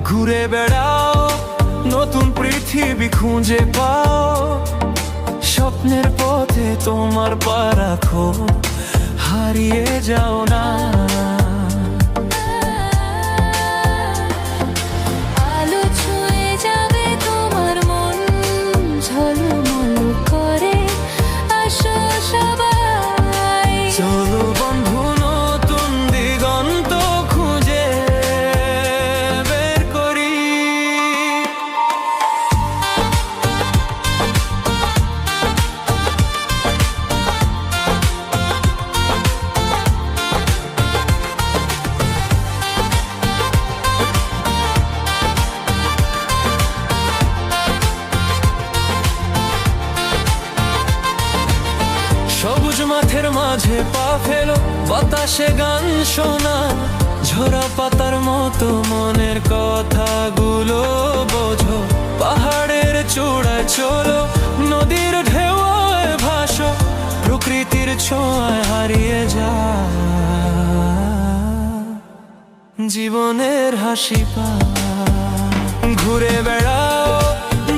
ঘুরে বেড়াও, নতুন পৃথিবী খুঁজে পাও, স্বপ্নের পথে তোমার পা রাখো, হারিয়ে যাও না। আলো ছুঁয়ে যাবে তোমার মন, ঝলমল করে আসো সবাই। চলো বন্ধু, নতুন দিগন্ত খুঁজে বের করি। সবুজ মাঠের মাঝে পা ফেলো, বাতাসে গান শোনা, ঝরা পাতার মতো মনের কথাগুলো বোঝো। পাহাড়ের চূড়ায় চলো, নদীর ঢেউয়ে ভাসো, প্রকৃতির ছোঁয়ায় হারিয়ে যা জীবনের হাসি পা। ঘুরে বেড়াও,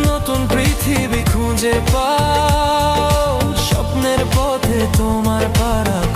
নতুন পৃথিবী খুঁজে পাও, স্বপ্নের পথে তোমার পা রাখো।